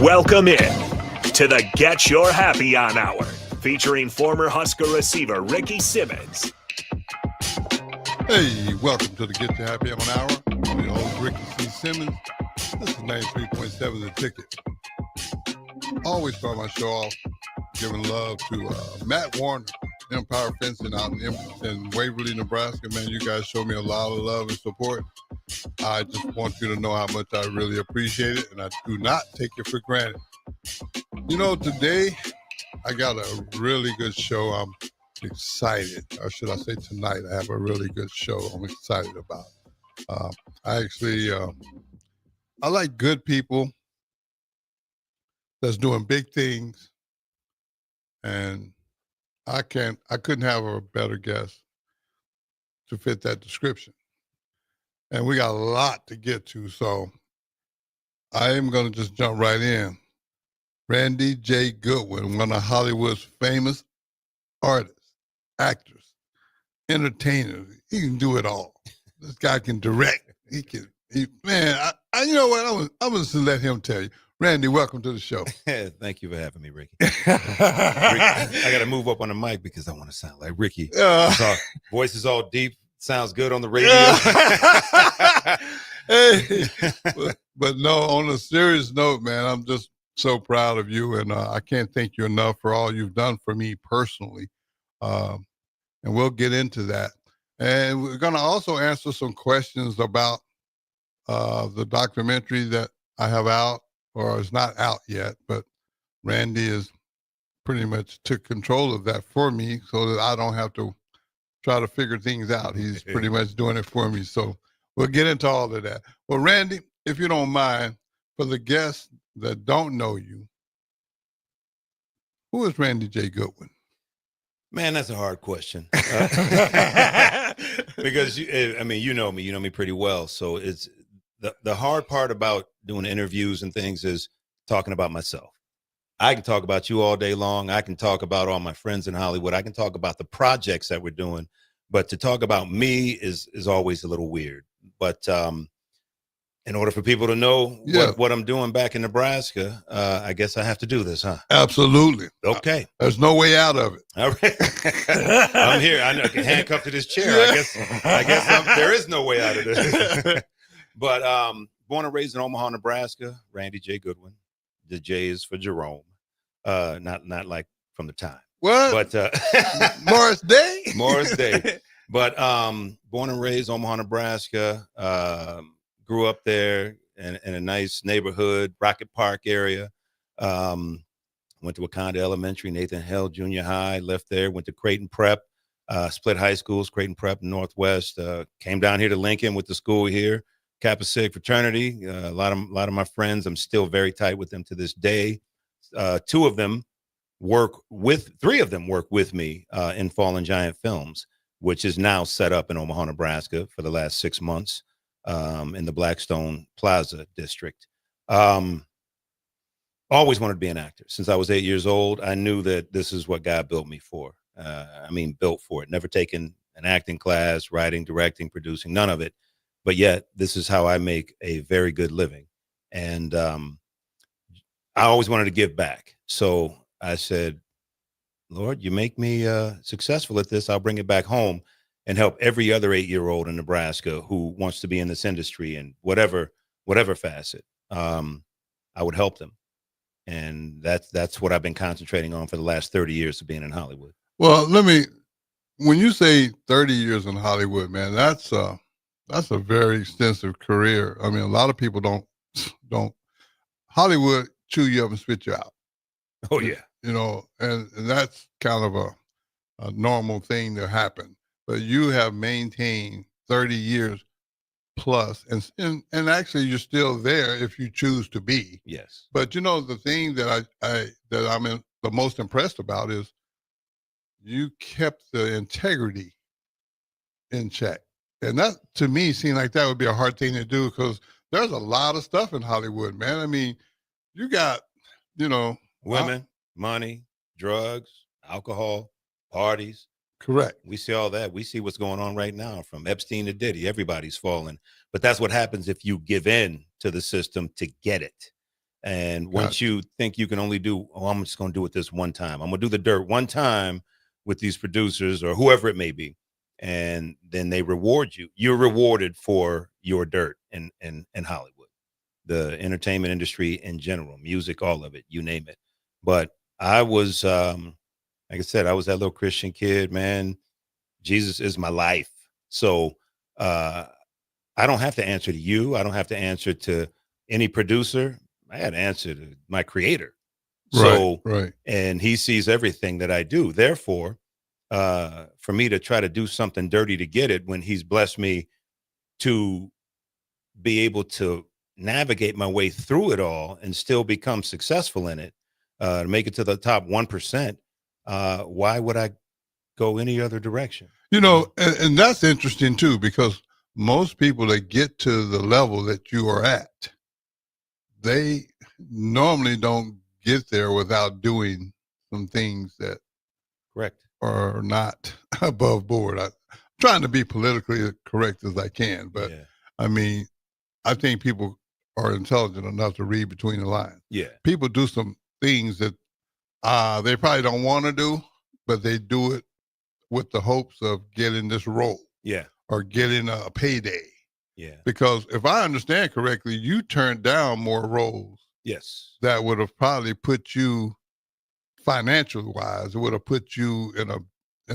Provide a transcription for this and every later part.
Welcome in to the Get Your Happy On Hour, featuring former Husker receiver Ricky Simmons. Hey, welcome to the Get Your Happy On Hour. I'm your host, Ricky C. Simmons. This is 93.7 The Ticket. Always start my show off giving love to Matt Warner, Empire Fencing out in Waverly, Nebraska. Man, you guys show me a lot of love and support. I just want you to know how much I really appreciate it, and I do not take it for granted. You know, today I got a really good show. I'm excited, or should I say tonight, I have a really good show I'm excited about. I like good people that's doing big things, and I couldn't have a better guest to fit that description. And we got a lot to get to, so I am going to just jump right in. Randy J. Goodwin, one of Hollywood's famous artists, actors, entertainers. He can do it all. This guy can direct. You know what? I'm going to let him tell you. Randy, welcome to the show. Thank you for having me, Ricky. I got to move up on the mic because I want to sound like Ricky. Voice is all deep. Sounds good on the radio. Hey, but no, on a serious note, man, I'm just so proud of you, and I can't thank you enough for all you've done for me personally. And we'll get into that. And we're going to also answer some questions about the documentary that I have out, or is not out yet, but Randy is pretty much took control of that for me so that I don't have to try to figure things out. He's pretty much doing it for me. So we'll get into all of that. Well, Randy, if you don't mind, for the guests that don't know you, who is Randy J. Goodwin? Man, that's a hard question. Because you know me pretty well. So it's the hard part about doing interviews and things is talking about myself. I can talk about you all day long. I can talk about all my friends in Hollywood. I can talk about the projects that we're doing, but to talk about me is always a little weird. But in order for people to know what I'm doing back in Nebraska, I guess I have to do this, huh? Absolutely. Okay. There's no way out of it. All right. I'm here. I can handcuffed to this chair. I guess there is no way out of this. But born and raised in Omaha, Nebraska, Randy J. Goodwin. The J is for Jerome. Not like from the time. What? But Morris Day? Morris Day. But born and raised Omaha, Nebraska. Grew up there in a nice neighborhood, Rocket Park area. Went to Wakanda Elementary, Nathan Hale Junior High, left there, went to Creighton Prep, split high schools, Creighton Prep Northwest. Came down here to Lincoln with the school here. Kappa Sig fraternity. A lot of my friends, I'm still very tight with them to this day. Three of them work with me in Fallen Giant Films, which is now set up in Omaha, Nebraska for the last 6 months in the Blackstone Plaza district. Always wanted to be an actor. Since I was 8 years old, I knew that this is what God built me for. Built for it. Never taken an acting class, writing, directing, producing, none of it. But yet, this is how I make a very good living. And I always wanted to give back. So I said, Lord, you make me successful at this, I'll bring it back home and help every other 8-year-old in Nebraska who wants to be in this industry in whatever facet. I would help them. And that's what I've been concentrating on for the last 30 years of being in Hollywood. Well, when you say 30 years in Hollywood, man, that's a very extensive career. I mean, a lot of people don't Hollywood chew you up and spit you out. Oh yeah. You know, and that's kind of a normal thing to happen. But you have maintained 30 years plus, and actually you're still there if you choose to be. Yes. But you know, the thing that I'm the most impressed about is you kept the integrity in check. And that, to me, seemed like that would be a hard thing to do because there's a lot of stuff in Hollywood, man. I mean, you got, women, money, drugs, alcohol, parties. Correct. We see all that. We see what's going on right now from Epstein to Diddy. Everybody's falling. But that's what happens if you give in to the system to get it. And once you think you can only do, oh, I'm just going to do it this one time. I'm going to do the dirt one time with these producers or whoever it may be. And then they reward you. You're rewarded for your dirt in Hollywood, the entertainment industry in general, music, all of it, you name it. But I was, like I said, I was that little Christian kid, man. Jesus is my life. So I don't have to answer to you. I don't have to answer to any producer. I had to answer to my creator. So, right. And he sees everything that I do. Therefore, for me to try to do something dirty to get it when he's blessed me to be able to navigate my way through it all and still become successful in it, to make it to the top 1%, why would I go any other direction? You know, and that's interesting too, because most people that get to the level that you are at, they normally don't get there without doing some things that Correct. are not above board. I'm trying to be politically correct as I can, but Yeah. I mean, I think people are intelligent enough to read between the lines. Yeah. People do some things that they probably don't want to do, but they do it with the hopes of getting this role. Yeah. Or getting a payday. Yeah. Because if I understand correctly, you turned down more roles. Yes. That would have probably put you, financial wise, it would have put you in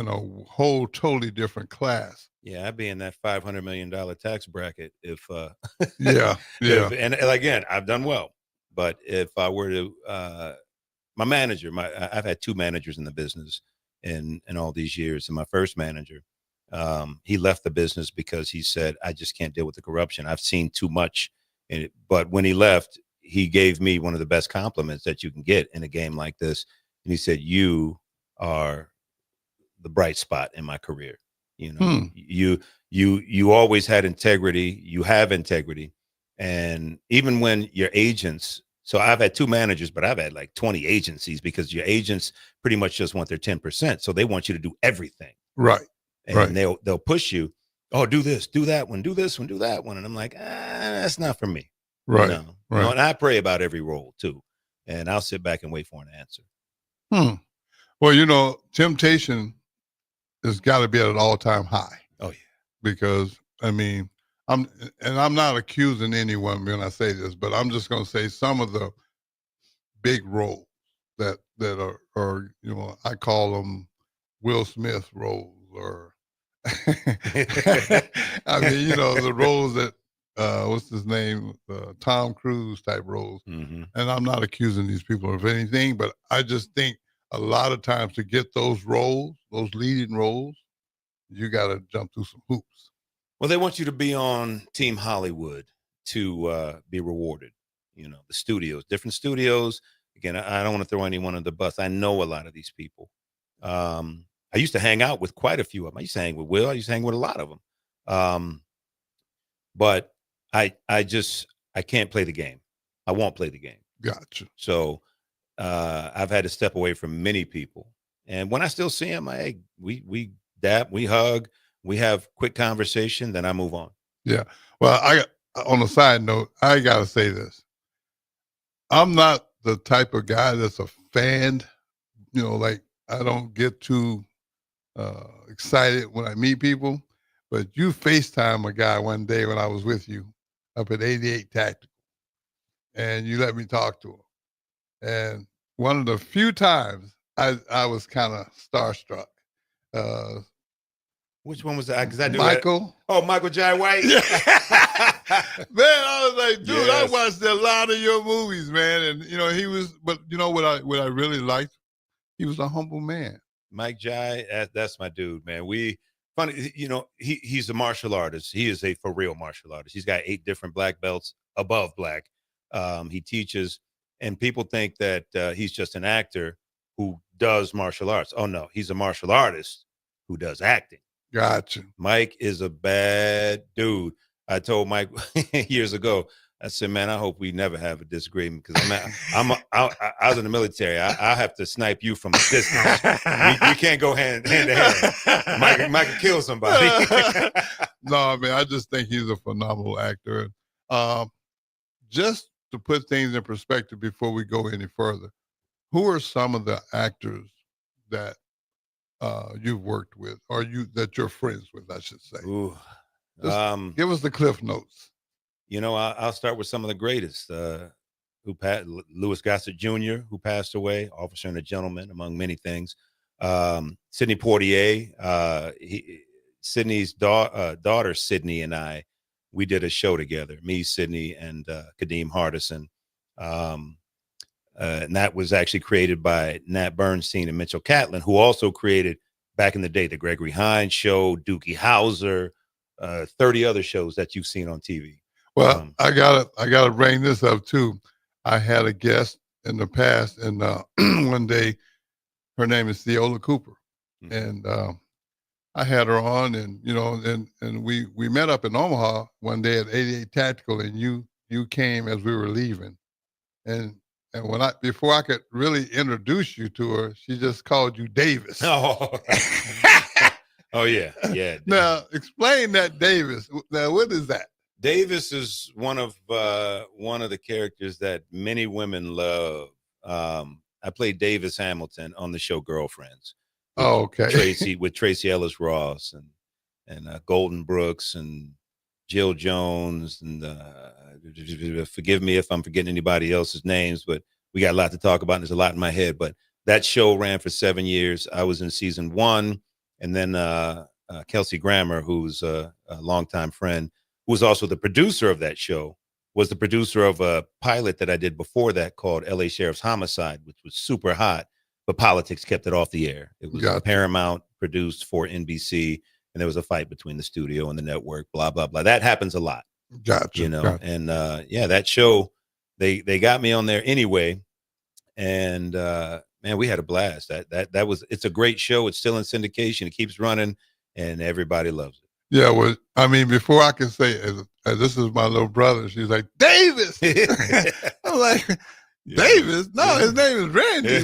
a whole totally different class. Yeah, I'd be in that $500 million tax bracket if Yeah. and again, I've done well. But if I were to my manager, I've had 2 managers in the business in all these years. And my first manager, he left the business because he said, I just can't deal with the corruption. I've seen too much in it. But when he left, he gave me one of the best compliments that you can get in a game like this. And he said, you are the bright spot in my career. You know, you always had integrity. You have integrity. And even when your agents, so I've had 2 managers, but I've had like 20 agencies, because your agents pretty much just want their 10%. So they want you to do everything. Right. And they'll push you. Oh, do this, do that one, do this one, do that one. And I'm like, that's not for me. Right. You know, and I pray about every role too. And I'll sit back and wait for an answer. Well, you know, temptation has got to be at an all-time high. Oh yeah. Because I mean, I'm not accusing anyone when I say this, but I'm just going to say some of the big roles that are, you know, I call them Will Smith roles, or I mean, you know, the roles that what's his name, Tom Cruise type roles. Mm-hmm. And I'm not accusing these people of anything, but I just think a lot of times to get those roles, those leading roles, you got to jump through some hoops. Well, they want you to be on Team Hollywood to be rewarded. You know, the studios, different studios. Again, I don't want to throw anyone under the bus. I know a lot of these people. I used to hang out with quite a few of them. I used to hang with Will. I used to hang with a lot of them. But I can't play the game. I won't play the game. Gotcha. So I've had to step away from many people. And when I still see them, we dap, we hug, we have quick conversation, then I move on. Yeah. Well, on a side note, I got to say this. I'm not the type of guy that's a fan, you know, like I don't get too excited when I meet people, but you FaceTime a guy one day when I was with you up at 88 Tactical, and you let me talk to him. And one of the few times I was kind of starstruck. Which one was that? Because I do Michael. Oh, Michael Jai White. Yeah. Man, I was like, dude, Yes. I watched a lot of your movies, man. And you know, he was, but you know what I really liked? He was a humble man. Mike Jai, that's my dude, man. Funny, you know, he's a martial artist. He is a for real martial artist. He's got 8 different black belts above black. He teaches, and people think that he's just an actor who does martial arts. Oh no, he's a martial artist who does acting. Gotcha. Mike is a bad dude. I told Mike years ago, I said, man, I hope we never have a disagreement, because I was in the military. I have to snipe you from a distance. We can't go hand to hand. Mike can kill somebody. No, I mean, I just think he's a phenomenal actor. Just to put things in perspective before we go any further, who are some of the actors that you've worked with, or that you're friends with, I should say? Ooh. Just give us the cliff notes. I'll start with some of the greatest. Who passed? Louis Gossett Jr., who passed away, officer and a gentleman, among many things. Sidney Poitier, Sidney's daughter, Sidney, and I, we did a show together, me, Sidney, and Kadeem Hardison. And that was actually created by Nat Bernstein and Mitchell Catlin, who also created, back in the day, the Gregory Hines Show, Doogie Howser, 30 other shows that you've seen on TV. Well, I gotta bring this up too. I had a guest in the past, and one day, her name is Theola Cooper, and I had her on, and and we met up in Omaha one day at 88 Tactical, and you came as we were leaving, and before I could really introduce you to her, she just called you Davis. Oh, oh yeah. Now explain that, Davis. Now what is that? Davis is one of the characters that many women love. I played Davis Hamilton on the show Girlfriends. Okay. With Tracy Ellis Ross and Golden Brooks and Jill Jones, and forgive me if I'm forgetting anybody else's names, but we got a lot to talk about, and there's a lot in my head. But that show ran for 7 years. I was in season 1, and then Kelsey Grammer, who's a longtime friend, who was also the producer of that show, was the producer of a pilot that I did before that called LA Sheriff's Homicide, which was super hot, but politics kept it off the air. It was Paramount produced for NBC, and there was a fight between the studio and the network, blah, blah, blah. That happens a lot. Gotcha. And that show, they got me on there anyway. And man, we had a blast. It's a great show. It's still in syndication. It keeps running, and everybody loves it. Yeah, well, I mean, before I can say, as this is my little brother, she's like, Davis. I'm like, Davis? No, his name is Randy.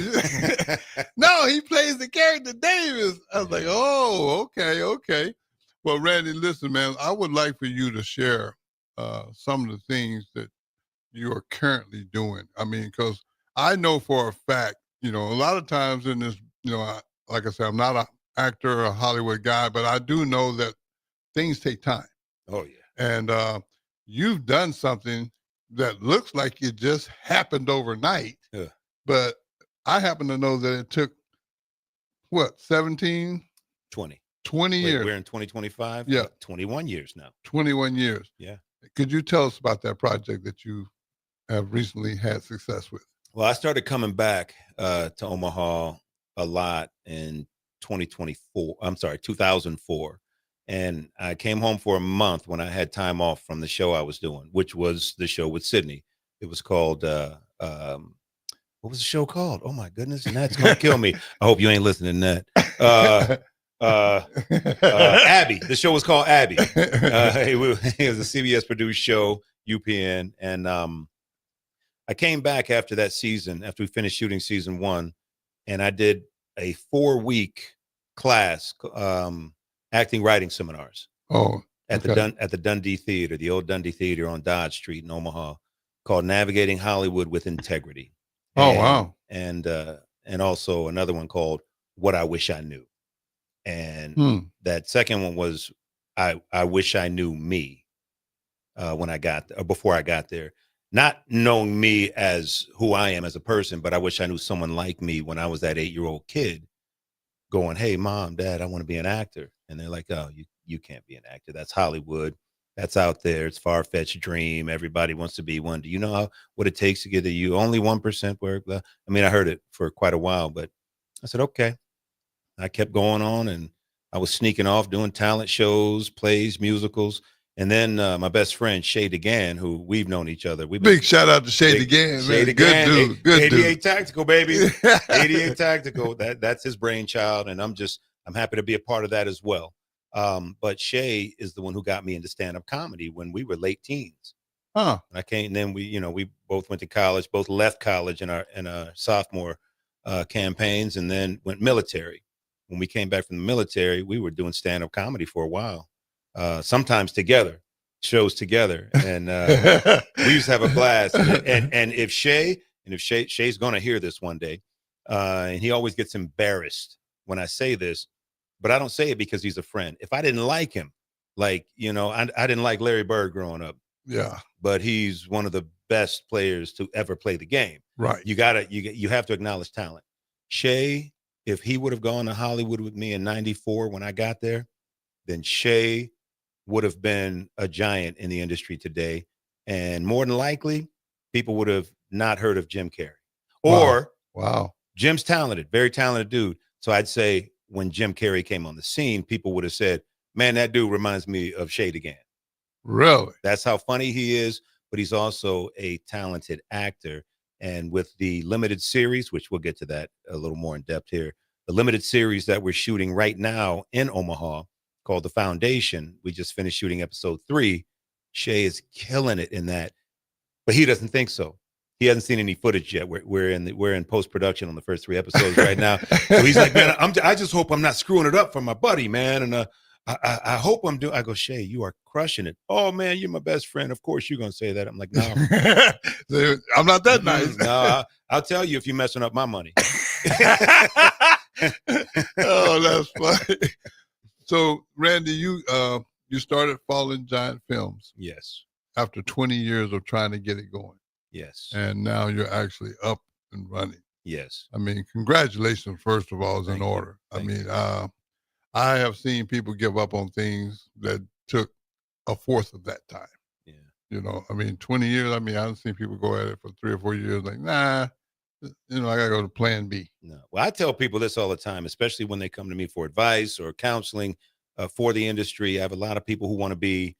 No, he plays the character Davis. I was like, oh, okay. Well, Randy, listen, man, I would like for you to share some of the things that you are currently doing. I mean, because I know for a fact, a lot of times in this, like I said, I'm not an actor or a Hollywood guy, but I do know that things take time. Oh, yeah. And you've done something that looks like it just happened overnight. Yeah. But I happen to know that it took, 17? 20 years. We're in 2025? Yeah. 21 years now. 21 years. Yeah. Could you tell us about that project that you have recently had success with? Well, I started coming back to Omaha a lot in 2004. And I came home for a month when I had time off from the show I was doing, which was the show with Sidney. It was called, what was the show called? Oh, my goodness. And that's going to kill me. I hope you ain't listening to that. Abby. The show was called Abby. It was a CBS produced show, UPN. And I came back after that season, after we finished shooting season 1, and I did a 4-week class, acting writing seminars. At the Dundee Theater, the old Dundee Theater on Dodge Street in Omaha, called Navigating Hollywood with Integrity. Wow. And also another one called What I Wish I Knew. And that second one was I Wish I Knew Me before I got there. Not knowing me as who I am as a person, but I wish I knew someone like me when I was that 8-year-old kid going, hey, Mom, Dad, I want to be an actor. And they're like, oh, you can't be an actor. That's Hollywood. That's out there. It's far-fetched dream. Everybody wants to be one. Do you know what it takes to get to you? Only 1% work. I mean, I heard it for quite a while, but I said, okay. I kept going on, and I was sneaking off doing talent shows, plays, musicals. And then my best friend, Shay DeGan, who we've known each other. Big shout out to Shay DeGan. Shay DeGan, good dude. Good 88 dude. Tactical, baby. 88 Tactical. That's his brainchild, and I'm happy to be a part of that as well. But Shay is the one who got me into stand-up comedy when we were late teens. Huh. And I came, and then we both went to college, both left college in our sophomore campaigns, and then went military. When we came back from the military, we were doing stand-up comedy for a while. Sometimes together, shows together, and we used to have a blast. And if Shay's going to hear this one day, and he always gets embarrassed when I say this, but I don't say it because he's a friend. If I didn't like him, like, I didn't like Larry Bird growing up. Yeah. But he's one of the best players to ever play the game. Right. You have to acknowledge talent. Shay, if he would have gone to Hollywood with me in '94 when I got there, then Shay would have been a giant in the industry today. And more than likely, people would have not heard of Jim Carrey. Or wow. Jim's talented, very talented dude. So I'd say when Jim Carrey came on the scene, people would have said, man, that dude reminds me of Shay again. Really? That's how funny he is, but he's also a talented actor. And with the limited series, which we'll get to that a little more in depth here, the limited series that we're shooting right now in Omaha called The Foundation, we just finished shooting episode 3. Shay is killing it in that, but he doesn't think so. He hasn't seen any footage yet. We're in post-production on the first 3 episodes right now. So he's like, man, I just hope I'm not screwing it up for my buddy, man. And I hope I'm doing. I go, Shay, you are crushing it. Oh man, you're my best friend. Of course you're gonna say that. I'm like, no, I'm not that nice. No, I'll tell you if you're messing up my money. Oh, that's funny. So, Randy, you started Fallen Giant Films. Yes. After 20 years of trying to get it going. Yes. And now you're actually up and running. Yes. I mean, congratulations, first of all, is in order. I have seen people give up on things that took a fourth of that time. Yeah. 20 years, I've seen people go at it for 3 or 4 years, like, nah, I got to go to plan B. No. Well, I tell people this all the time, especially when they come to me for advice or counseling for the industry. I have a lot of people who want to be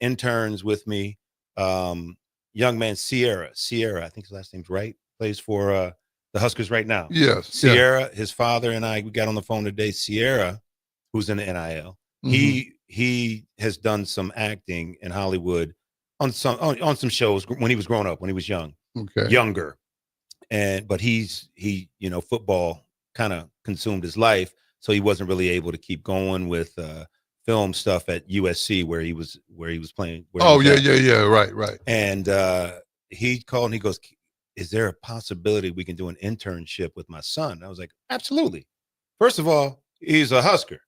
interns with me. Young man, Sierra, I think his last name's right, plays for the Huskers right now. Yes. Sierra, his father and I, we got on the phone today. Sierra, who's in the NIL, he has done some acting in Hollywood on some shows when he was growing up, when he was younger. But he football kind of consumed his life, so he wasn't really able to keep going with film stuff at USC where he was playing. Right. And he called and he goes, is there a possibility we can do an internship with my son? I was like, absolutely. First of all, he's a Husker.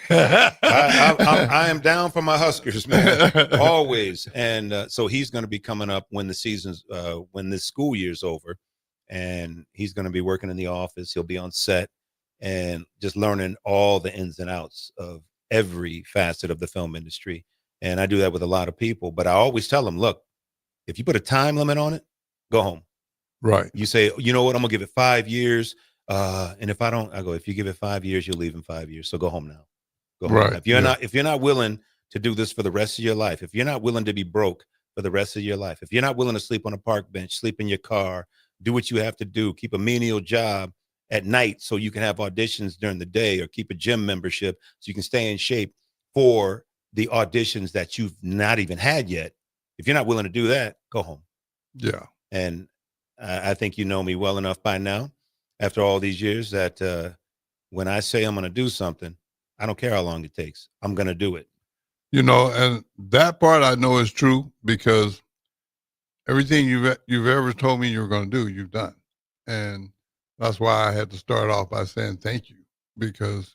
I am down for my Huskers, man, always. And so he's going to be coming up when this school year's over, and he's going to be working in the office. He'll be on set and just learning all the ins and outs of every facet of the film industry. And I do that with a lot of people, but I always tell them, look, if you put a time limit on it, go home. Right. You say, you know what, I'm gonna give it 5 years. And if I don't, I go, if you give it 5 years, you'll leave in 5 years. So go home now. Go home. Right. If you're not willing to do this for the rest of your life, if you're not willing to be broke for the rest of your life, if you're not willing to sleep on a park bench, sleep in your car, do what you have to do, keep a menial job at night so you can have auditions during the day, or keep a gym membership so you can stay in shape for the auditions that you've not even had yet. If you're not willing to do that, go home. Yeah. And I think you know me well enough by now, after all these years, that when I say I'm going to do something, I don't care how long it takes. I'm going to do it. And that part I know is true, because everything you've ever told me you were going to do, you've done. And that's why I had to start off by saying thank you, because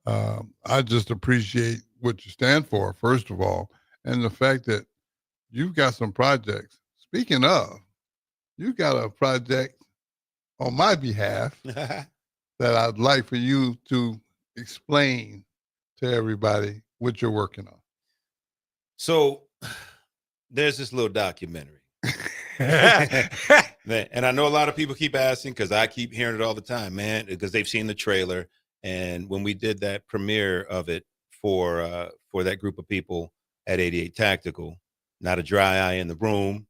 I just appreciate what you stand for, first of all, and the fact that you've got some projects. Speaking of, you got a project on my behalf that I'd like for you to explain to everybody what you're working on. So there's this little documentary. And I know a lot of people keep asking, because I keep hearing it all the time, man, because they've seen the trailer. And when we did that premiere of it for that group of people at 88 Tactical, not a dry eye in the room,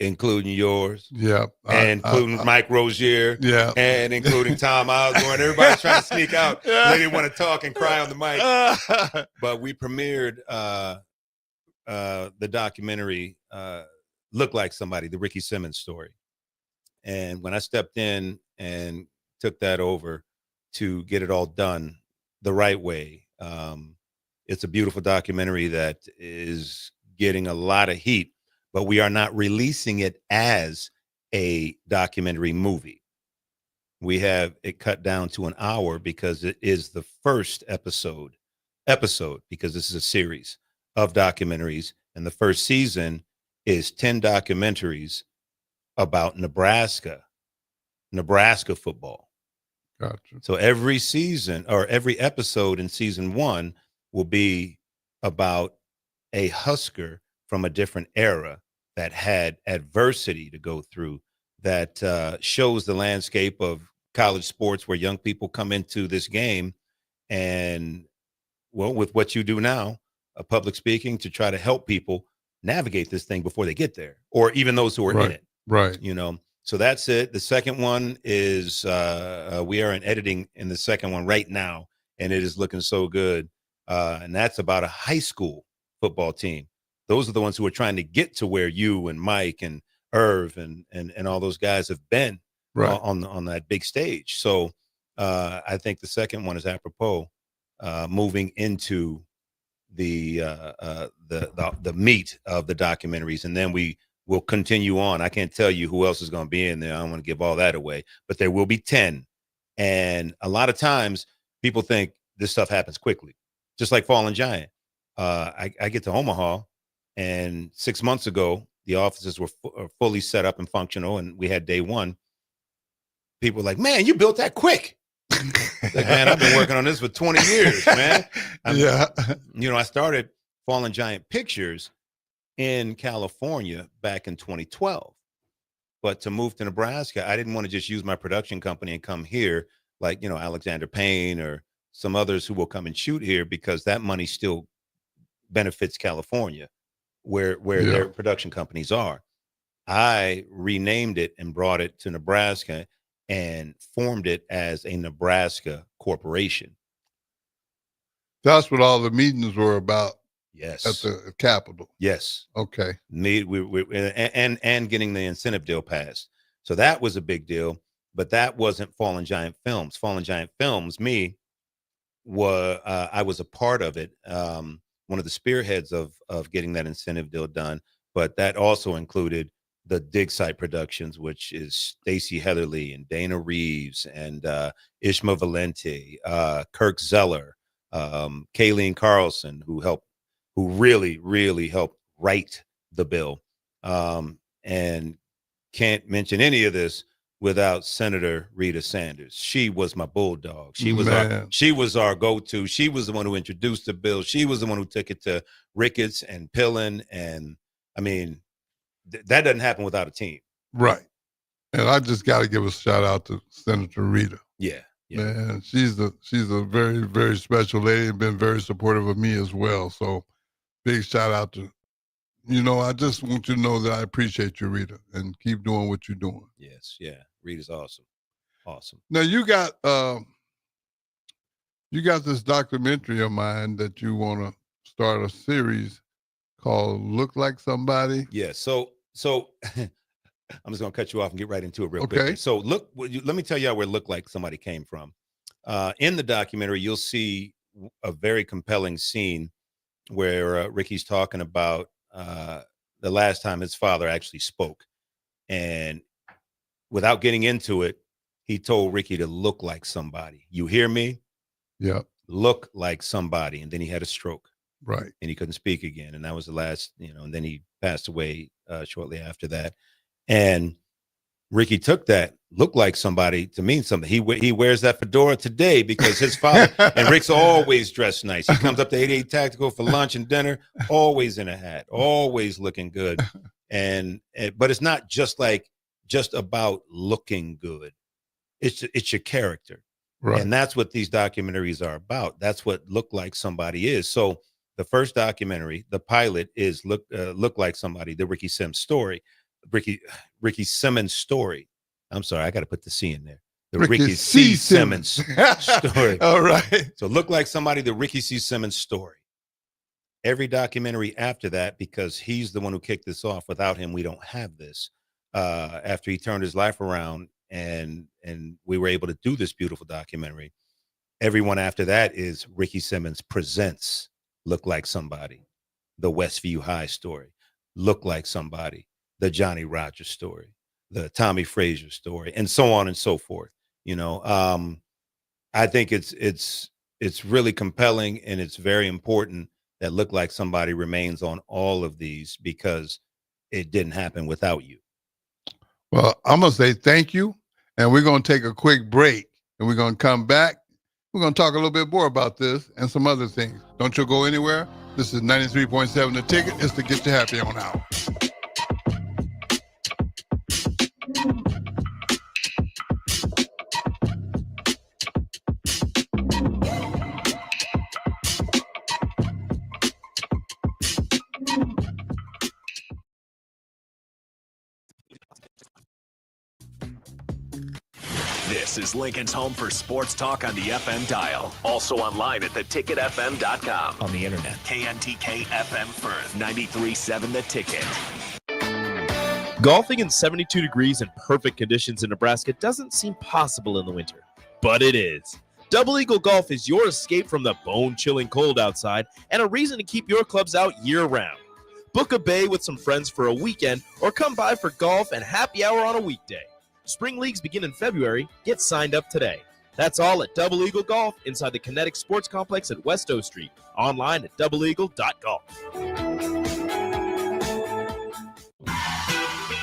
including yours, including Mike Rozier, and including Tom Osborne. Everybody's trying to sneak out. They didn't want to talk and cry on the mic. But we premiered the documentary, Look Like Somebody, the Ricky Simmons story. And when I stepped in and took that over to get it all done the right way, It's a beautiful documentary that is getting a lot of heat, but we are not releasing it as a documentary movie. We have it cut down to an hour because it is the first episode because this is a series of documentaries, and the first season is 10 documentaries about Nebraska football. Gotcha. So every season or every episode in season 1 will be about a Husker from a different era that had adversity to go through, that shows the landscape of college sports where young people come into this game and, well, with what you do now, public speaking, to try to help people navigate this thing before they get there, or even those who are in it. Right. So that's it. The second one is we are in editing in the second one right now, and it is looking so good. And that's about a high school football team. Those are the ones who are trying to get to where you and Mike and Irv and all those guys have been on that big stage. So I think the second one is apropos, moving into the meat of the documentaries, and then we will continue on. I can't tell you who else is going to be in there. I don't want to give all that away, but there will be 10. And a lot of times people think this stuff happens quickly, just like Fallen Giant. I get to Omaha, and 6 months ago, the offices were fully set up and functional, and we had day one. People were like, man, you built that quick. Like, man, I've been working on this for 20 years, man. I started Fallen Giant Pictures in California back in 2012. But to move to Nebraska, I didn't want to just use my production company and come here like, Alexander Payne or some others who will come and shoot here, because that money still benefits California, where their production companies are. I renamed it and brought it to Nebraska and formed it as a Nebraska corporation. That's what all the meetings were about. Yes. At the Capitol. Yes. Okay. And getting the incentive deal passed. So that was a big deal, but that wasn't Fallen Giant Films. Fallen Giant Films, I was a part of it. One of the spearheads of getting that incentive deal done, but that also included the Dig Site Productions, which is Stacey Heatherly and Dana Reeves and Ishma Valente, Kirk Zeller, Kayleen Carlson, who really, really helped write the bill. And can't mention any of this without Senator Rita Sanders. She was my bulldog. She was our go-to. She was the one who introduced the bill. She was the one who took it to Ricketts and Pillen. And I mean, that doesn't happen without a team. Right. And I just got to give a shout out to Senator Rita. Yeah. Man, she's a very, very special lady and been very supportive of me as well. So big shout out to, I just want you to know that I appreciate you, Rita, and keep doing what you're doing. Yes. Yeah. Rita's awesome. Awesome. Now you got this documentary of mine that you want to start a series called Look Like Somebody. Yeah. So I'm just going to cut you off and get right into it real quickly. So let me tell you where Look Like Somebody came from. In the documentary, you'll see a very compelling scene where Ricky's talking about the last time his father actually spoke. And without getting into it, he told Ricky to look like somebody. You hear me? Yeah. Look like somebody. And then he had a stroke. Right. And he couldn't speak again. And that was the last, and then he passed away shortly after that. And Ricky took that look like somebody to mean something. He wears that fedora today because his father, and Rick's always dressed nice. He comes up to 88 Tactical for lunch and dinner, always in a hat, always looking good. But it's not just about looking good. It's your character. Right. And that's what these documentaries are about. That's what Look Like Somebody is. So the first documentary, the pilot, is Look Like Somebody, the Ricky Simmons story. Ricky Simmons story. I'm sorry, I got to put the C in there. The Ricky C. Simmons story. All right. So Look Like Somebody, the Ricky C. Simmons story. Every documentary after that, because he's the one who kicked this off. Without him, we don't have this. After he turned his life around and we were able to do this beautiful documentary, everyone after that is Ricky Simmons Presents look like somebody. The Westview High story, look like somebody. The Johnny Rogers story, the Tommy Frazier story, and so on and so forth. I think it's really compelling, and it's very important that Look Like Somebody remains on all of these, because it didn't happen without you. Well, I'm going to say thank you, and we're going to take a quick break, and we're going to come back. We're going to talk a little bit more about this and some other things. Don't you go anywhere. This is 93.7 The Ticket. It's to Get You Happy on Out. This is Lincoln's home for sports talk on the FM dial. Also online at theticketfm.com. On the internet, KNTK FM Firth, 93.7 The Ticket. Golfing in 72 degrees and perfect conditions in Nebraska doesn't seem possible in the winter, but it is. Double Eagle Golf is your escape from the bone-chilling cold outside and a reason to keep your clubs out year-round. Book a bay with some friends for a weekend or come by for golf and happy hour on a weekday. Spring leagues begin in February. Get signed up today. That's all at Double Eagle Golf inside the Kinetic Sports Complex at West O Street. Online at doubleeagle.golf.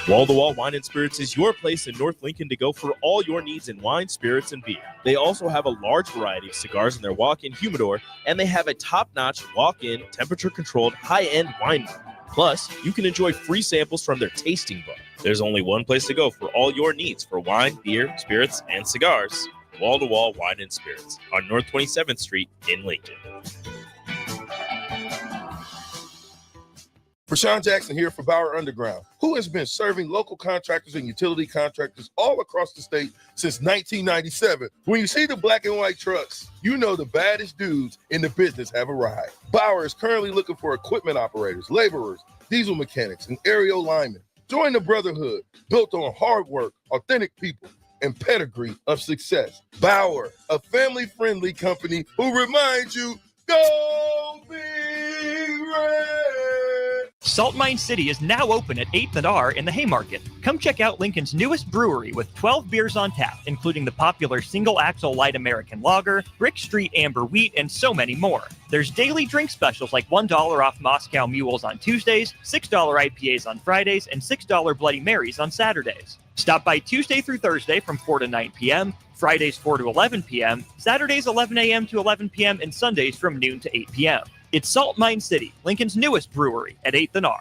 Wall-to-Wall Wine and Spirits is your place in North Lincoln to go for all your needs in wine, spirits, and beer. They also have a large variety of cigars in their walk-in humidor, and they have a top-notch walk-in, temperature-controlled, high-end wine bar. Plus, you can enjoy free samples from their tasting book. There's only one place to go for all your needs for wine, beer, spirits, and cigars. Wall-to-Wall Wine and Spirits on North 27th Street in Lincoln. Rashawn Jackson here for Bauer Underground, who has been serving local contractors and utility contractors all across the state since 1997. When you see the black and white trucks, you know the baddest dudes in the business have arrived. Bauer is currently looking for equipment operators, laborers, diesel mechanics, and aerial linemen. Join the brotherhood built on hard work, authentic people, and pedigree of success. Bauer, a family-friendly company who reminds you, go Big Red! Salt Mine City is now open at 8th and R in the Haymarket. Come check out Lincoln's newest brewery with 12 beers on tap, including the popular Single Axle Light American Lager, Brick Street Amber Wheat, and so many more. There's daily drink specials like $1 off Moscow Mules on Tuesdays, $6 IPAs on Fridays, and $6 Bloody Marys on Saturdays. Stop by Tuesday through Thursday from 4 to 9 p.m., Fridays 4 to 11 p.m., Saturdays 11 a.m. to 11 p.m., and Sundays from noon to 8 p.m. It's Salt Mine City, Lincoln's newest brewery at 8th and R.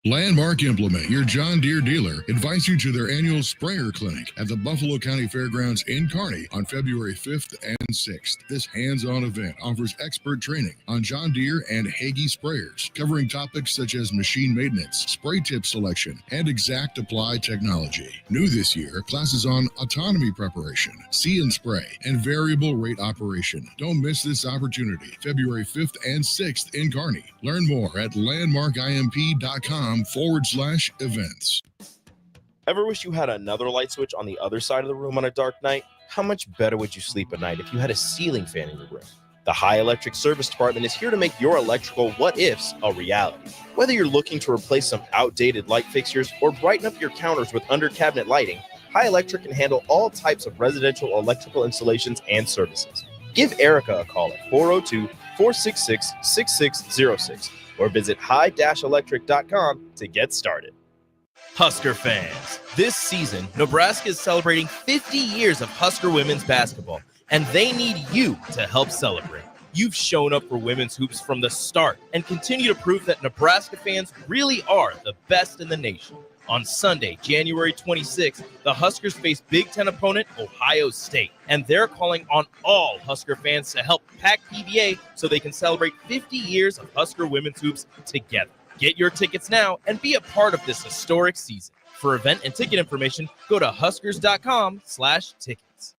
Landmark Implement, your John Deere dealer, invites you to their annual sprayer clinic at the Buffalo County Fairgrounds in Kearney on February 5th and 6th. This hands-on event offers expert training on John Deere and Hagie sprayers, covering topics such as machine maintenance, spray tip selection, and exact apply technology. New this year, classes on autonomy preparation, see and spray, and variable rate operation. Don't miss this opportunity, February 5th and 6th in Kearney. Learn more at landmarkimp.com/events. Ever wish you had another light switch on the other side of the room on a dark night? How much better would you sleep at night if you had a ceiling fan in your room? The High Electric Service Department is here to make your electrical what-ifs a reality. Whether you're looking to replace some outdated light fixtures or brighten up your counters with under-cabinet lighting, High Electric can handle all types of residential electrical installations and services. Give Erica a call at 402-466-6606 or visit high-electric.com to get started. Husker fans, this season, Nebraska is celebrating 50 years of Husker women's basketball, and they need you to help celebrate. You've shown up for women's hoops from the start and continue to prove that Nebraska fans really are the best in the nation. On Sunday, January 26th, the Huskers face Big Ten opponent Ohio State, and they're calling on all Husker fans to help pack PVA so they can celebrate 50 years of Husker women's hoops together. Get your tickets now and be a part of this historic season. For event and ticket information, go to huskers.com/tickets.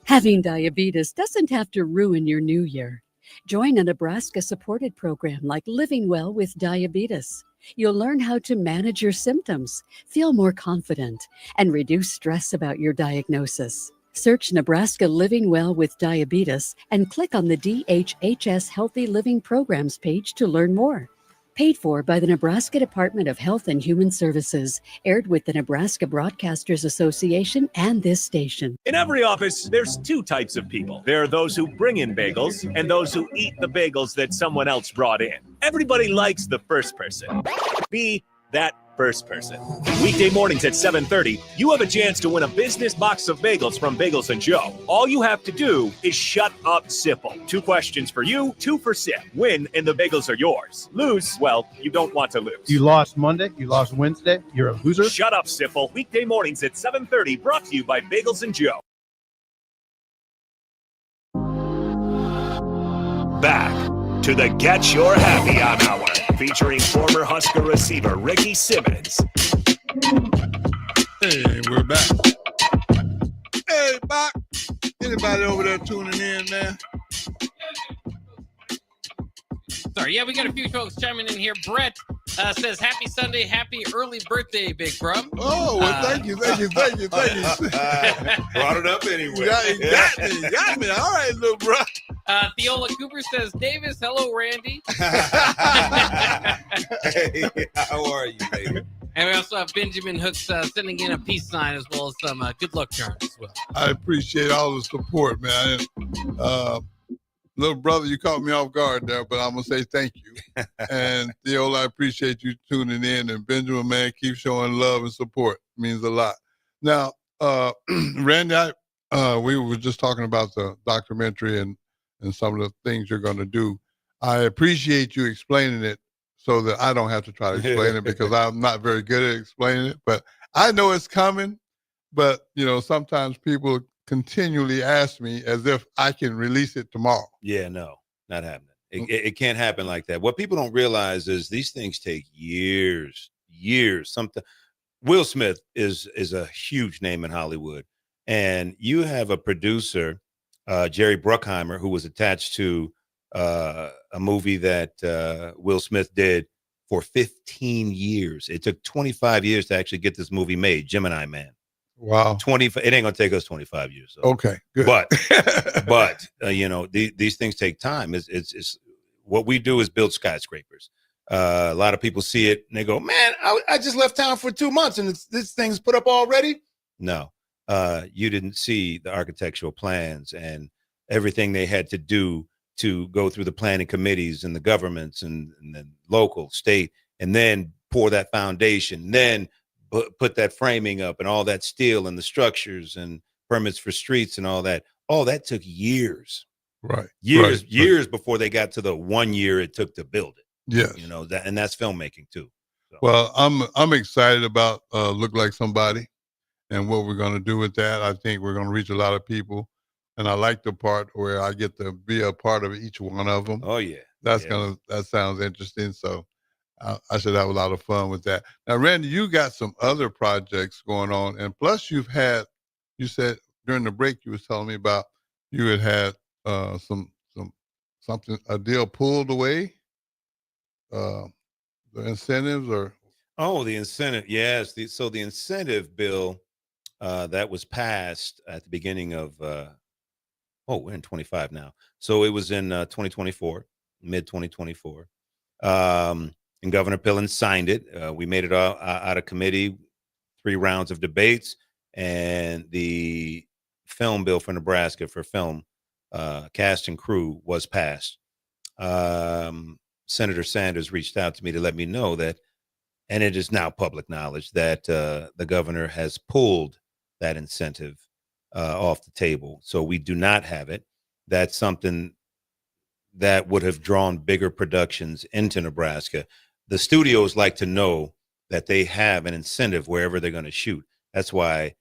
Having diabetes doesn't have to ruin your new year. Join a Nebraska-supported program like Living Well with Diabetes. You'll learn how to manage your symptoms, feel more confident, and reduce stress about your diagnosis. Search Nebraska Living Well with Diabetes and click on the DHHS Healthy Living Programs page to learn more. Paid for by the Nebraska Department of Health and Human Services. Aired with the Nebraska Broadcasters Association and this station. In every office, there's two types of people. There are those who bring in bagels and those who eat the bagels that someone else brought in. Everybody likes the first person. Be that first person. Weekday mornings at 7:30, you have a chance to win a business box of bagels from Bagels and Joe. All you have to do is shut up, Sipple. 2 questions for you, 2 for Sip. Win, and the bagels are yours. Lose, well, you don't want to lose. You lost Monday, you lost Wednesday, you're a loser. Shut up, Sipple. Weekday mornings at 7:30, brought to you by Bagels and Joe. Back to the Get Your Happy On Hour, featuring former Husker receiver Ricky Simmons. Hey, we're back. Hey, Bach. Anybody over there tuning in, man? Sorry, yeah, we got a few folks chiming in here. Brett says, happy Sunday, happy early birthday, Big Bro. Oh, well, thank you. Brought it up anyway. You got me. All right, little bro. Theola Cooper says, Davis, hello, Randy. Hey, how are you, baby? And we also have Benjamin Hooks sending in a peace sign as well as some good luck charms as well. I appreciate all the support, man. Little brother, you caught me off guard there, but I'm going to say thank you. And Theo, I appreciate you tuning in. And Benjamin, man, keep showing love and support. It means a lot. Now, Randy, we were just talking about the documentary and some of the things you're going to do. I appreciate you explaining it so that I don't have to try to explain it because I'm not very good at explaining it. But I know it's coming. But, you know, sometimes people continually ask me as if I can release it tomorrow. Yeah, no, not happening. It can't happen like that. What people don't realize is these things take years. Something. Will Smith is a huge name in Hollywood, and you have a producer, Jerry Bruckheimer, who was attached to a movie that Will Smith did for 15 years. It took 25 years to actually get this movie made, Gemini Man. Wow. It ain't gonna take us 25 years. So. Okay, good. But you know, these things take time. It's what we do is build skyscrapers. A lot of people see it and they go, man, I just left town for 2 months and this thing's put up already. No, you didn't see the architectural plans and everything they had to do to go through the planning committees and the governments and then local, state, and then pour that foundation, then put that framing up and all that steel and the structures and permits for streets and all that. All that took years. Right. Years before they got to the 1 year it took to build it. Yes. You know, that, and that's filmmaking too. So. Well, I'm excited about Look Like Somebody and what we're going to do with that. I think we're going to reach a lot of people. And I like the part where I get to be a part of each one of them. Oh, yeah. That sounds interesting. So I should have a lot of fun with that. Now, Randy, you got some other projects going on. And plus you said during the break, you was telling me about you had a deal pulled away, the incentives or. Oh, the incentive. Yes. So the incentive bill that was passed at the beginning of, we're in 25 now. So it was in 2024, mid 2024. And Governor Pillen signed it. We made it out of committee, 3 rounds of debates, and the film bill for Nebraska for film cast and crew was passed. Senator Sanders reached out to me to let me know that, and it is now public knowledge that the governor has pulled that incentive off the table. So we do not have it. That's something that would have drawn bigger productions into Nebraska. The studios like to know that they have an incentive wherever they're going to shoot. That's why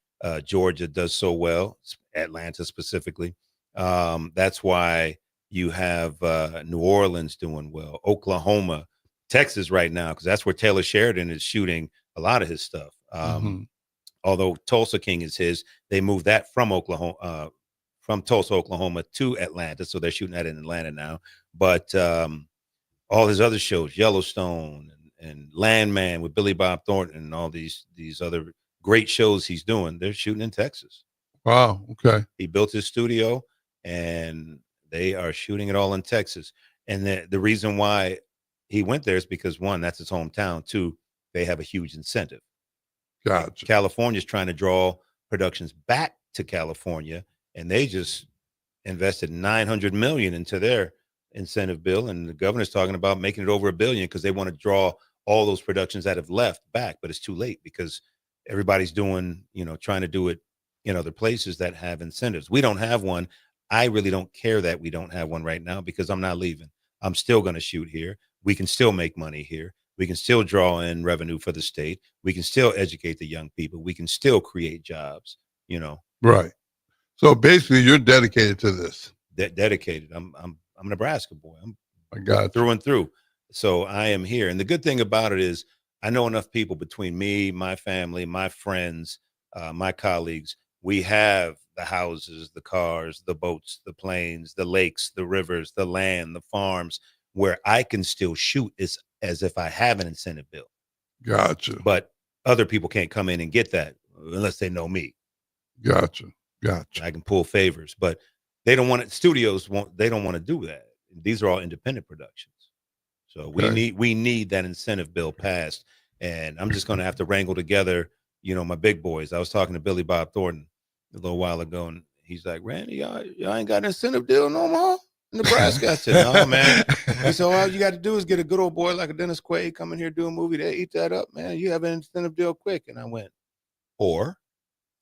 Georgia does so well, Atlanta specifically. That's why you have New Orleans doing well, Oklahoma, Texas right now, because that's where Taylor Sheridan is shooting a lot of his stuff. Although Tulsa King is his, they moved that from Tulsa, Oklahoma to Atlanta. So they're shooting that in Atlanta now. But all his other shows, Yellowstone and Landman with Billy Bob Thornton and all these other great shows he's doing, they're shooting in Texas. Wow. Okay. He built his studio, and they are shooting it all in Texas. And the reason why he went there is because, one, that's his hometown. Two, they have a huge incentive. Gotcha. California's trying to draw productions back to California, and they just invested $900 million into their incentive bill, and the governor's talking about making it over $1 billion because they want to draw all those productions that have left back, but it's too late because everybody's doing, trying to do it in other places that have incentives. We don't have one. I really don't care that we don't have one right now because I'm not leaving. I'm still going to shoot here. We can still make money here. We can still draw in revenue for the state. We can still educate the young people. We can still create jobs, Right. So basically, you're dedicated to this. Dedicated. I'm a Nebraska boy. I got through and through. So I am here. And the good thing about it is I know enough people between me, my family, my friends, my colleagues. We have the houses, the cars, the boats, the planes, the lakes, the rivers, the land, the farms, where I can still shoot as if I have an incentive bill. Gotcha. But other people can't come in and get that unless they know me. Gotcha. I can pull favors, but they don't want it. Studios they don't want to do that. These are all independent productions. So we need that incentive bill passed. And I'm just going to have to wrangle together, my big boys. I was talking to Billy Bob Thornton a little while ago, and he's like, Randy, y'all ain't got an incentive deal no more in Nebraska. I said, no, man. He said, all you got to do is get a good old boy like a Dennis Quaid come in here, do a movie. They eat that up, man. You have an incentive deal quick. And I went, or?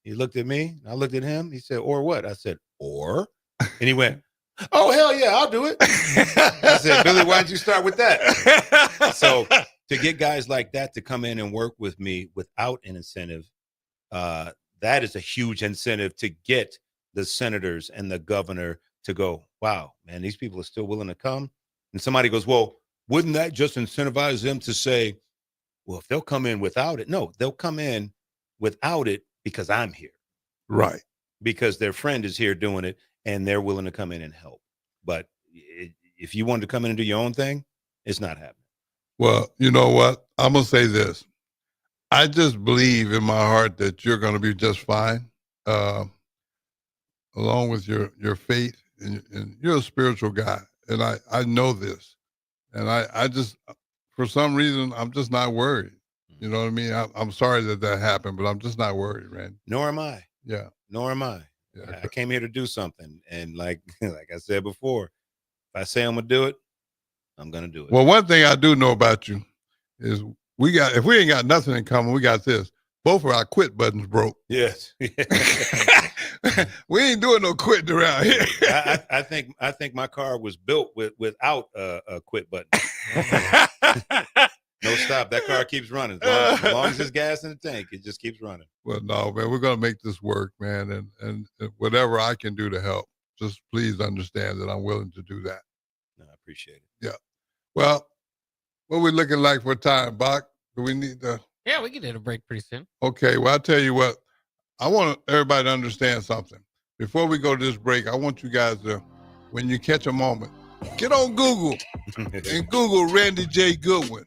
He looked at me. I looked at him. He said, or what? I said, or? And he went, oh, hell yeah, I'll do it. I said, Billy, why don't you start with that? So to get guys like that to come in and work with me without an incentive, that is a huge incentive to get the senators and the governor to go, wow, man, these people are still willing to come. And somebody goes, well, wouldn't that just incentivize them to say, well, if they'll come in without it? No, they'll come in without it because I'm here. Right. Because their friend is here doing it and they're willing to come in and help. But if you wanted to come in and do your own thing, it's not happening. Well, you know what? I'm going to say this. I just believe in my heart that you're going to be just fine, along with your faith, and you're a spiritual guy. And I know this. And I just, for some reason, I'm just not worried. You know what I mean? I'm sorry that happened, but I'm just not worried, Randy. Nor am I. Yeah. Nor am I. Yeah. I came here to do something. And like I said before, if I say I'm going to do it, I'm going to do it. Well, one thing I do know about you is if we ain't got nothing in common, we got this. Both of our quit buttons broke. Yes. We ain't doing no quitting around here. I think my car was built without a quit button. No stop. That car keeps running. As long as there's gas in the tank, it just keeps running. Well, no, man, we're going to make this work, man. And whatever I can do to help, just please understand that I'm willing to do that. No, I appreciate it. Yeah. Well, what we looking like for time, Bach? Do we need to? Yeah, we can hit a break pretty soon. Okay. Well, I'll tell you what. I want everybody to understand something. Before we go to this break, I want you guys to, when you catch a moment, get on Google and Google Randy J. Goodwin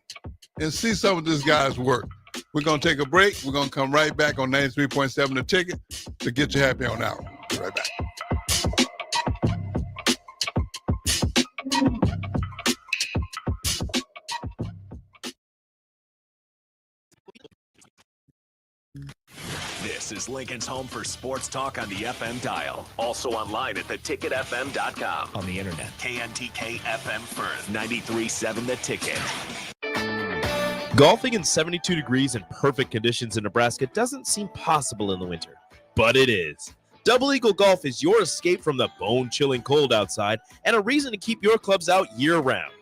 and see some of this guy's work. We're going to take a break. We're going to come right back on 93.7 The Ticket to get you happy on hour. Be right back. This is Lincoln's home for sports talk on the FM dial. Also online at theticketfm.com. On the internet, KNTK FM Firth, 93.7 The Ticket. Golfing in 72 degrees and perfect conditions in Nebraska doesn't seem possible in the winter, but it is. Double Eagle Golf is your escape from the bone-chilling cold outside and a reason to keep your clubs out year-round.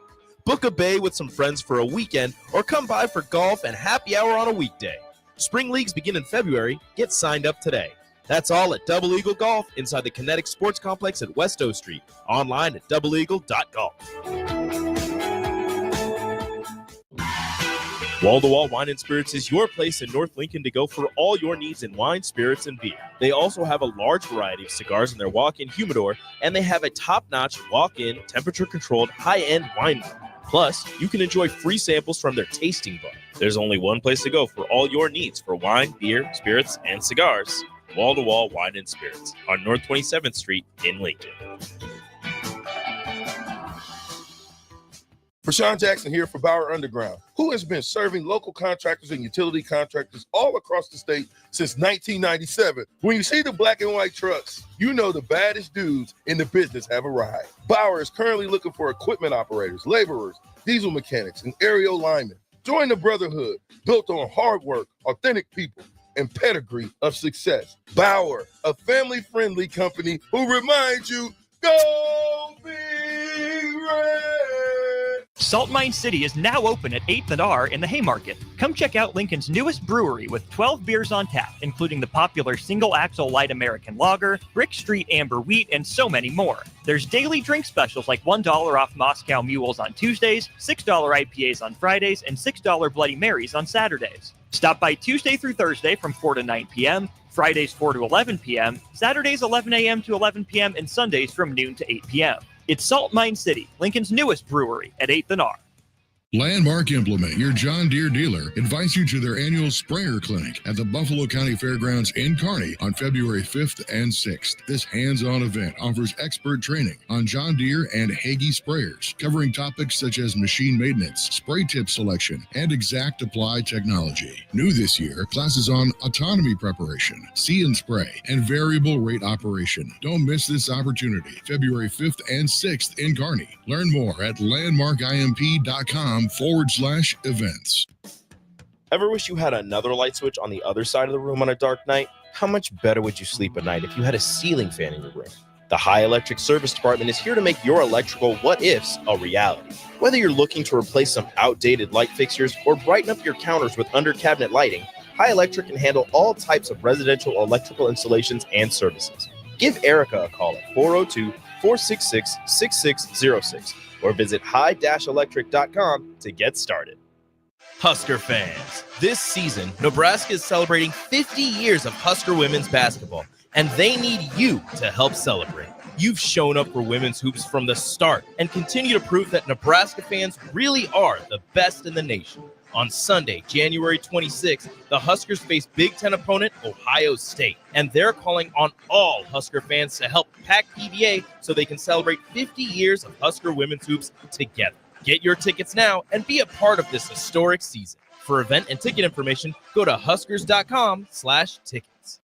Book a bay with some friends for a weekend or come by for golf and happy hour on a weekday. Spring leagues begin in February. Get signed up today. That's all at Double Eagle Golf inside the Kinetic Sports Complex at West O Street. Online at doubleeagle.golf. Wall-to-Wall Wine and Spirits is your place in North Lincoln to go for all your needs in wine, spirits, and beer. They also have a large variety of cigars in their walk-in humidor, and they have a top-notch walk-in, temperature-controlled, high-end wine bar. Plus, you can enjoy free samples from their tasting bar. There's only one place to go for all your needs for wine, beer, spirits, and cigars. Wall to Wall Wine and Spirits on North 27th Street in Lincoln. Rashawn Jackson here for Bauer Underground, who has been serving local contractors and utility contractors all across the state since 1997. When you see the black and white trucks, you know the baddest dudes in the business have arrived. Bauer is currently looking for equipment operators, laborers, diesel mechanics, and aerial linemen. Join the brotherhood built on hard work, authentic people, and pedigree of success. Bauer, a family-friendly company who reminds you, go Big Red! Salt Mine City is now open at 8th and R in the Haymarket. Come check out Lincoln's newest brewery with 12 beers on tap, including the popular Single Axle Light American Lager, Brick Street Amber Wheat, and so many more. There's daily drink specials like $1 off Moscow Mules on Tuesdays, $6 IPAs on Fridays, and $6 Bloody Marys on Saturdays. Stop by Tuesday through Thursday from 4 to 9 p.m., Fridays 4 to 11 p.m., Saturdays 11 a.m. to 11 p.m., and Sundays from noon to 8 p.m. It's Salt Mine City, Lincoln's newest brewery at 8th and R. Landmark Implement, your John Deere dealer, invites you to their annual sprayer clinic at the Buffalo County Fairgrounds in Kearney on February 5th and 6th. This hands-on event offers expert training on John Deere and Hagie sprayers, covering topics such as machine maintenance, spray tip selection, and exact apply technology. New this year, classes on autonomy preparation, see and spray, and variable rate operation. Don't miss this opportunity, February 5th and 6th in Kearney. Learn more at landmarkimp.com/events. Ever wish you had another light switch on the other side of the room on a dark night? How much better would you sleep at night if you had a ceiling fan in your room? The High Electric Service Department is here to make your electrical what-ifs a reality. Whether you're looking to replace some outdated light fixtures or brighten up your counters with under-cabinet lighting, High Electric can handle all types of residential electrical installations and services. Give Erica a call at 402-466-6606 or visit high-electric.com to get started. Husker fans, this season, Nebraska is celebrating 50 years of Husker women's basketball, and they need you to help celebrate. You've shown up for women's hoops from the start and continue to prove that Nebraska fans really are the best in the nation. On Sunday, January 26th, the Huskers face Big Ten opponent Ohio State, and they're calling on all Husker fans to help pack PBA so they can celebrate 50 years of Husker women's hoops together. Get your tickets now and be a part of this historic season. For event and ticket information, go to huskers.com/tickets.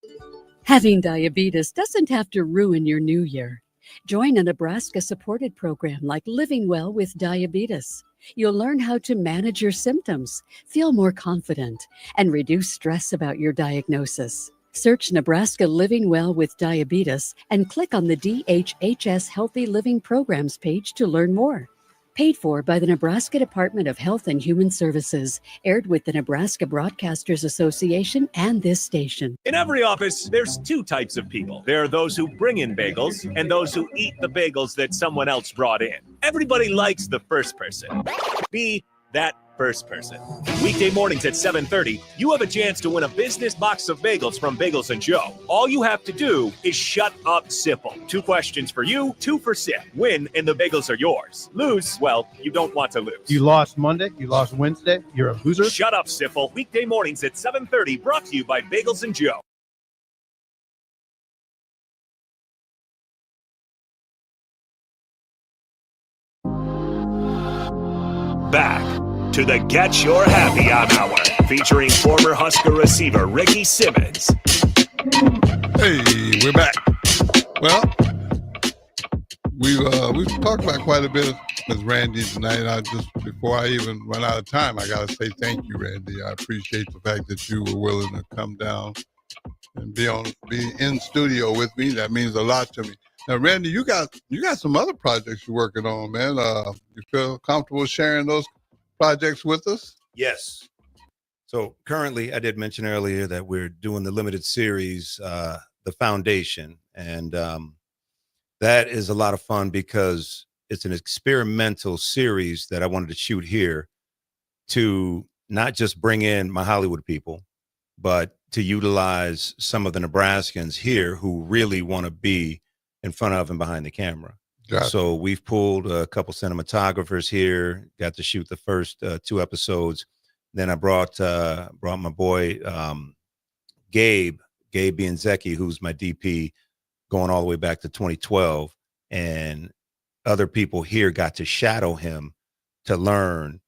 Having diabetes doesn't have to ruin your new year. Join a Nebraska-supported program like Living Well with Diabetes. You'll learn how to manage your symptoms, feel more confident, and reduce stress about your diagnosis. Search Nebraska Living Well with Diabetes and click on the DHHS Healthy Living Programs page to learn more. Paid for by the Nebraska Department of Health and Human Services, aired with the Nebraska Broadcasters Association and this station. In every office, there's two types of people. There are those who bring in bagels and those who eat the bagels that someone else brought in. Everybody likes the first person. Be that first person. Weekday mornings at 7:30, you have a chance to win a business box of bagels from Bagels & Joe. All you have to do is shut up, Sipple. 2 questions for you, 2 for Sip. Win, and the bagels are yours. Lose, well, you don't want to lose. You lost Monday, you lost Wednesday, you're a loser. Shut up, Sipple. Weekday mornings at 7:30, brought to you by Bagels & Joe. Back to the Get Your Happy Hour, featuring former Husker receiver Ricky Simmons. Hey, we're back. Well, we've talked about quite a bit with Randy tonight. Before I even run out of time, I gotta say thank you, Randy. I appreciate the fact that you were willing to come down and be in studio with me. That means a lot to me. Now, Randy, you got some other projects you're working on, man. You feel comfortable sharing those projects with us? Yes. So currently, I did mention earlier that we're doing the limited series, The Foundation. And that is a lot of fun because it's an experimental series that I wanted to shoot here to not just bring in my Hollywood people, but to utilize some of the Nebraskans here who really want to be in front of and behind the camera. Gotcha. So we've pulled a couple cinematographers here, got to shoot the first 2 episodes. Then I brought my boy Gabe Gabe Bianzecchi, who's my DP, going all the way back to 2012, and other people here got to shadow him to learn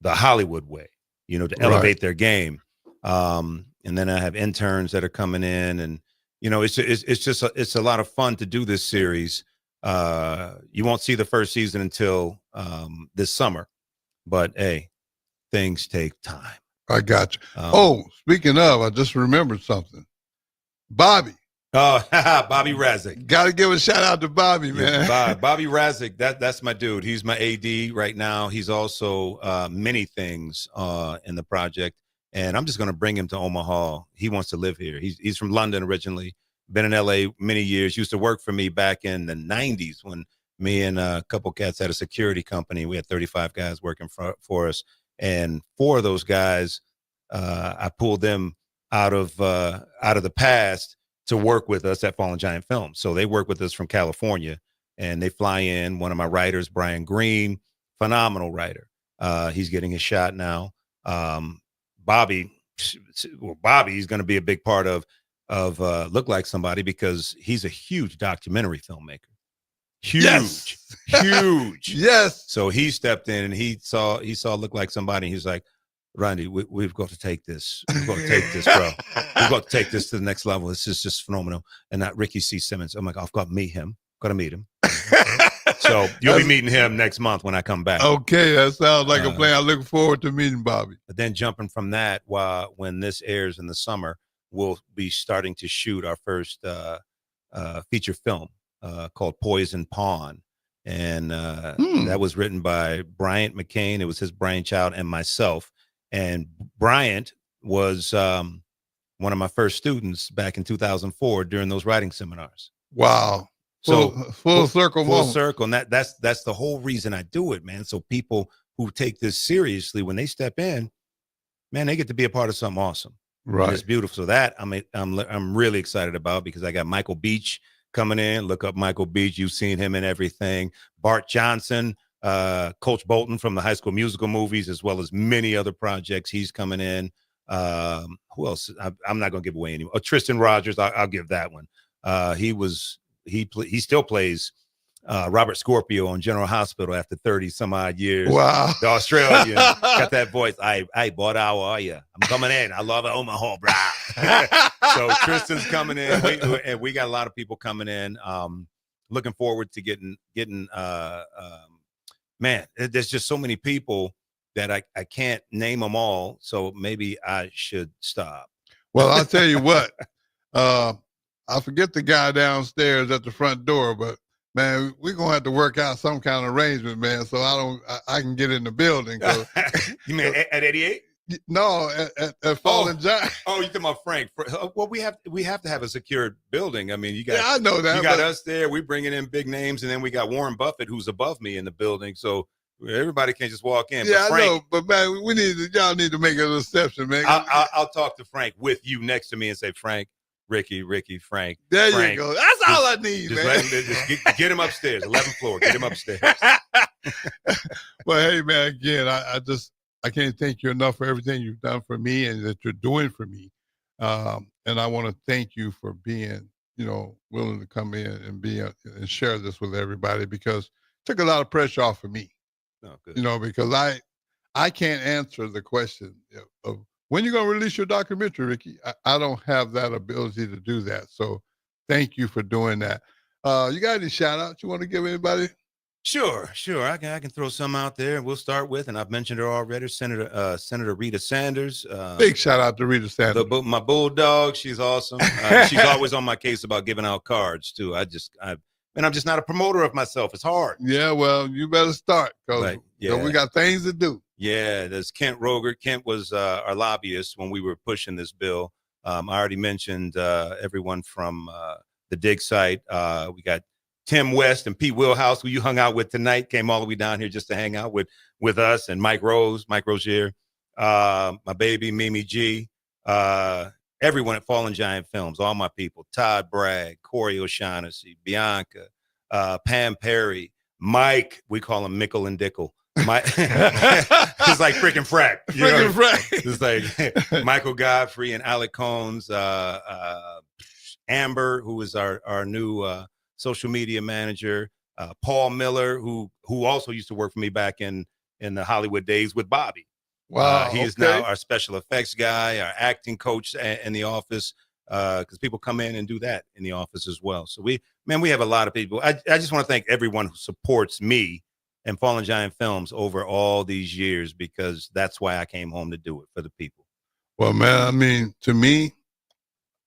the Hollywood way, to elevate their game. And then I have interns that are coming in, and it's a lot of fun to do this series. You won't see the first season until this summer, but hey, things take time. I got you. Speaking of, I just remembered something. Bobby. Oh, Bobby Razik. Got to give a shout out to Bobby, man. Bobby Razik, that's my dude. He's my AD right now. He's also many things in the project, and I'm just going to bring him to Omaha. He wants to live here. He's from London originally, been in LA many years, used to work for me back in the 90s when me and a couple cats had a security company. We had 35 guys working for us, and 4 of those guys, I pulled them out of the past to work with us at Fallen Giant Films. So they work with us from California, and they fly in. One of my writers, Brian Green, phenomenal writer. He's getting his shot now. Bobby's going to be a big part of Look Like Somebody, because he's a huge documentary filmmaker. Huge. Yes. So he stepped in and he saw Look Like Somebody, and he's like, Randy, we've got to take this. We've got to take this, bro. We've got to take this to the next level. This is just phenomenal. And that Ricky C. Simmons, oh my God, I've got to meet him. Got to meet him. So you'll be meeting him next month when I come back. Okay, that sounds like a plan. I'm looking forward to meeting Bobby. But then jumping from that, when this airs in the summer, we'll be starting to shoot our first feature film called Poison Pawn. And that was written by Bryant McCain. It was his brainchild and myself. And Bryant was one of my first students back in 2004 during those writing seminars. Wow. So full circle full moment. circle. And that's the whole reason I do it, man. So people who take this seriously, when they step in, man, they get to be a part of something awesome. Right. And it's beautiful. So that I'm really excited about, because I got Michael Beach coming in. Look up Michael Beach. You've seen him in everything. Bart Johnson, Coach Bolton from the High School Musical movies, as well as many other projects. He's coming in. Who else? I'm not going to give away any. Tristan Rogers. I'll give that one. He still plays Robert Scorpio on General Hospital after 30 some odd years. Wow. The Australian got that voice. I bought how are you? I'm coming in. I love Omaha, bro. So Tristan's coming in, and we got a lot of people coming in. Looking forward to getting man, there's just so many people that I can't name them all. So maybe I should stop. Well, I'll tell you what, I forget the guy downstairs at the front door, but man, we're going to have to work out some kind of arrangement, man. So I can get in the building. You mean at 88? No, at Fallen Giant. Oh, you talking about Frank? Well, we have to have a secured building. I mean, Yeah, I know that. You got us there. We bringing in big names, and then we got Warren Buffett, who's above me in the building. So everybody can't just walk in. Yeah, but Frank, I know, but man, y'all need to make an exception, man. I'll talk to Frank with you next to me and say, Frank, Ricky, Frank. There Frank, you go. That's all I need, just man. Get him upstairs, 11th floor. Get him upstairs. Well, hey, man, again, I can't thank you enough for everything you've done for me and that you're doing for me. And I want to thank you for being, willing to come in and and share this with everybody, because it took a lot of pressure off of me. Oh, good. Because I can't answer the question of when you're going to release your documentary, Ricky. I don't have that ability to do that. So thank you for doing that. You got any shout outs you want to give anybody? Sure. I can throw some out there, and we'll start with, and I've mentioned her already, Senator Rita Sanders. Big shout out to Rita Sanders. My bulldog, she's awesome. She's always on my case about giving out cards too. I'm just not a promoter of myself. It's hard. Yeah, well, you better start, because we got things to do. Yeah, there's Kent Roger. Kent was our lobbyist when we were pushing this bill. I already mentioned everyone from the dig site. We got Tim West and Pete Wheelhouse, who you hung out with tonight, came all the way down here just to hang out with us, and Mike Rozier, my baby Mimi G, everyone at Fallen Giant Films, all my people, Todd Bragg, Corey O'Shaughnessy, Bianca, Pam Perry, Mike, we call him Mickle and Dickle, It's like freaking frack. Freaking frack. It's like Michael Godfrey and Alec Combs, Amber, who is our new social media manager, Paul Miller, who also used to work for me back in the Hollywood days with Bobby. Wow. He is now our special effects guy, our acting coach in the office, because people come in and do that in the office as well. So we have a lot of people. I just want to thank everyone who supports me and Fallen Giant Films over all these years, because that's why I came home to do it, for the people. Well, man, I mean, to me,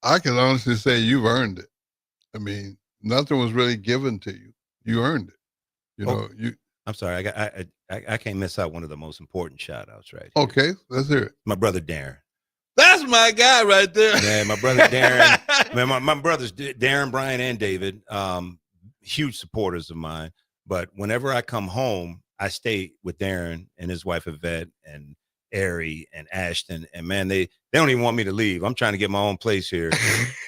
I can honestly say you've earned it. I mean, nothing was really given to you. You earned it. You know, I'm sorry, I can't miss out one of the most important shout outs right here. Okay, let's hear it. My brother Darren. That's my guy right there. Yeah, my brother Darren. Man, my brothers Darren, Brian, and David, huge supporters of mine. But whenever I come home, I stay with Darren and his wife Yvette and Ari and Ashton. And man, they don't even want me to leave. I'm trying to get my own place here.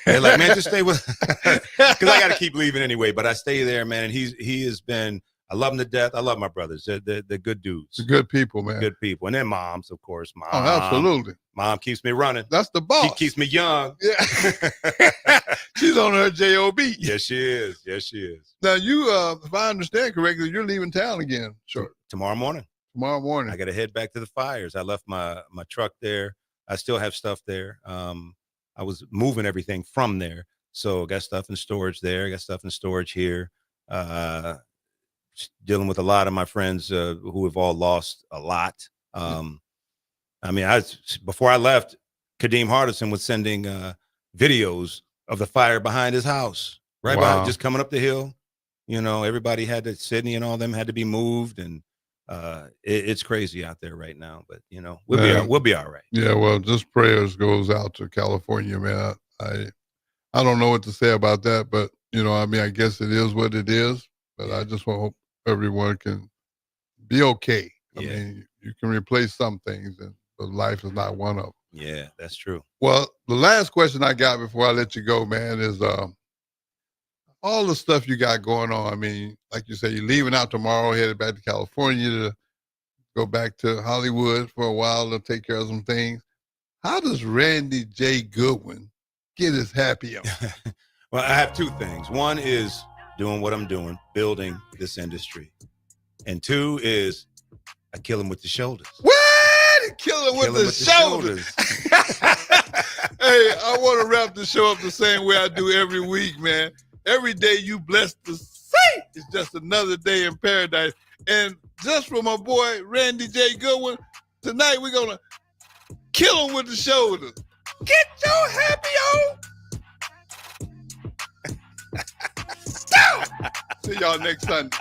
They're like, man, just stay with, because I got to keep leaving anyway. But I stay there, man. And he has been. I love them to death. I love my brothers. They're good dudes. They're good people, man. Good people. And then moms, of course. Mom. Oh, absolutely. Mom keeps me running. That's the boss. She keeps me young. Yeah. She's on her job. Yes, she is. Yes, she is. Now, you, if I understand correctly, you're leaving town again. Sure. Tomorrow morning. Tomorrow morning. I got to head back to the fires. I left my truck there. I still have stuff there. I was moving everything from there. So I got stuff in storage there. I got stuff in storage here. Dealing with a lot of my friends who have all lost a lot. I mean, before I left, Kadeem Hardison was sending videos of the fire behind his house, right? Behind, just coming up the hill. You know, everybody had to, Sydney and all them had to be moved, and it's crazy out there right now. But you know, we'll be all right. Yeah, well, just prayers goes out to California, man. I don't know what to say about that, but you know, I mean, I guess it is what it is. But I just hope everyone can be okay. I mean, you can replace some things, but life is not one of them. Yeah, that's true. Well, the last question I got before I let you go, man, is all the stuff you got going on. I mean, like you say, you're leaving out tomorrow, headed back to California to go back to Hollywood for a while to take care of some things. How does Randy J. Goodwin get his happy hour? Well, I have two things. One is doing what I'm doing, building this industry. And two is I kill him with the shoulders. What? Kill him with the shoulders. Hey, I want to wrap the show up the same way I do every week, man. Every day you bless the saint is just another day in paradise. And just for my boy, Randy J. Goodwin, tonight we're going to kill him with the shoulders. Get your happy on. See y'all next Sunday.